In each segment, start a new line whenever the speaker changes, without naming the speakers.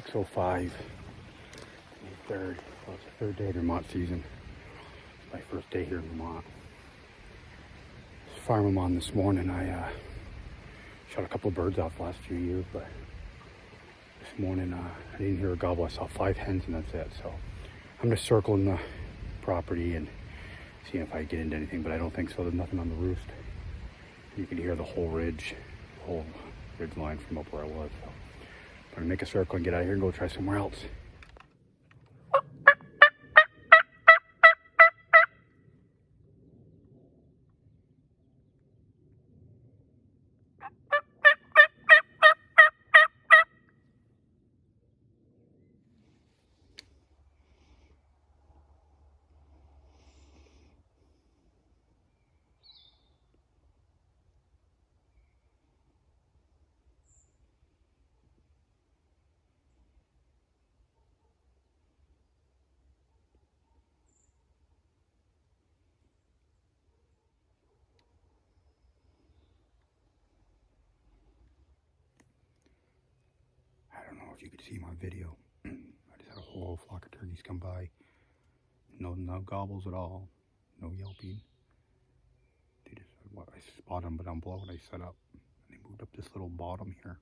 6:05, May 3rd. Well, it's the third day of Vermont season. My first day here in Vermont. This farm I'm on this morning, I shot a couple of birds off the last few years, but this morning I didn't hear a gobble. I saw 5 hens and that's it. So I'm just circling the property and seeing if I get into anything, but I don't think so. There's nothing on the roost. You can hear the whole ridge line from up where I was. So I'm gonna make a circle and get out of here and go try somewhere else. I don't know if you could see my video. I just had a whole flock of turkeys come by. No gobbles at all. No yelping. They just, I spot them, but down below what I set up. And they moved up this little bottom here.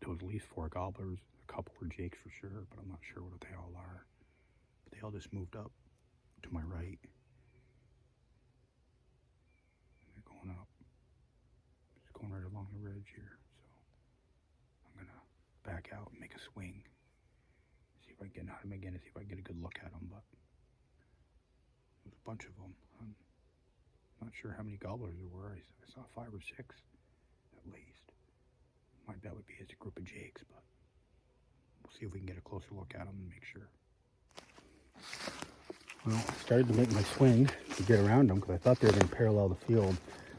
There was at least 4 gobblers. A couple were jakes for sure, but I'm not sure what they all are. But they all just moved up to my right. And they're going up. Just going right along the ridge here. I'm gonna back out and make a swing. See if I can get at them again and see if I can get a good look at them, but there's a bunch of them. I'm not sure how many gobblers there were. I saw 5 or 6 at least. My bet would be it's a group of jakes, but we'll see if we can get a closer look at them and make sure. Well, I started to make my swing to get around them because I thought they were going to parallel the field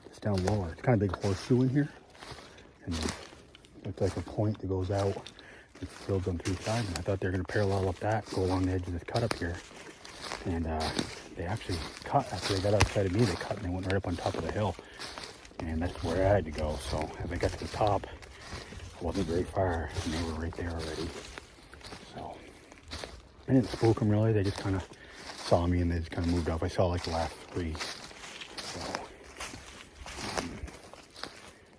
just down lower. It's kind of a big horseshoe in here, and it's like a point that goes out. It's filled on 3 sides, and I thought they were going to parallel up that, go along the edge of this cut up here. And they actually cut after they got outside of me. They cut and they went right up on top of the hill, and that's where I had to go. So as I got to the top, I wasn't very far, and they were right there already. So I didn't spook them really. They just kind of saw me and they just kind of moved off. I saw like the last 3. So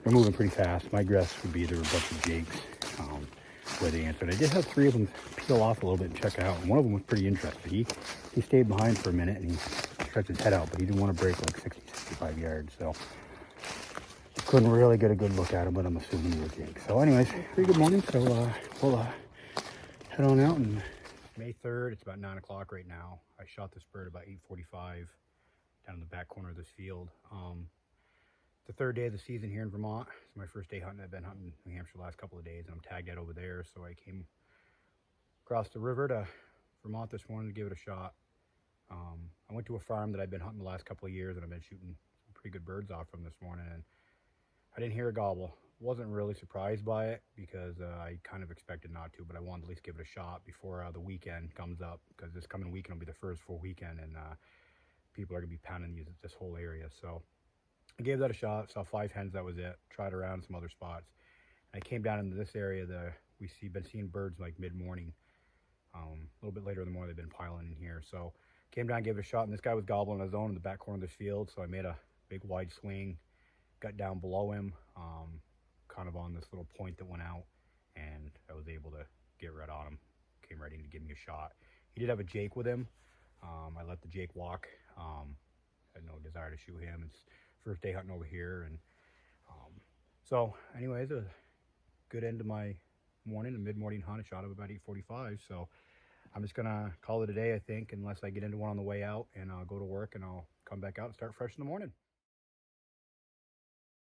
they're moving pretty fast. My guess would be there were a bunch of jakes where they answered. I did have 3 of them peel off a little bit and check out. And one of them was pretty interested. He stayed behind for a minute and he stretched his head out, but he didn't want to break like 60, 65 yards. So couldn't really get a good look at him, but I'm assuming he was jake. So anyways, pretty good morning. So we'll head on out. And May 3rd, it's about 9 o'clock right now. I shot this bird about 8:45 down in the back corner of this field. The 3rd day of the season here in Vermont. It's my first day hunting. I've been hunting New Hampshire the last couple of days, and I'm tagged out over there. So I came across the river to Vermont this morning to give it a shot. I went to a farm that I've been hunting the last couple of years, and I've been shooting some pretty good birds off from this morning, and I didn't hear a gobble. Wasn't really surprised by it because I kind of expected not to, but I wanted to at least give it a shot before the weekend comes up, because this coming weekend will be the first full weekend, and people are going to be pounding this whole area. So I gave that a shot, saw 5 hens, that was it. Tried around some other spots. And I came down into this area been seeing birds like mid-morning. A little bit later in the morning, they've been piling in here. So came down, gave it a shot, and this guy was gobbling on his own in the back corner of this field. So I made a big wide swing, got down below him, kind of on this little point that went out, and I was able to get right on him. Came right in to give me a shot. He did have a jake with him. I let the jake walk. Had no desire to shoot him. It's first day hunting over here, and so anyways, a good end to my morning, a mid-morning hunt. I shot him about 8:45, so I'm just gonna call it a day, I think, unless I get into one on the way out, and I'll go to work and I'll come back out and start fresh in the morning.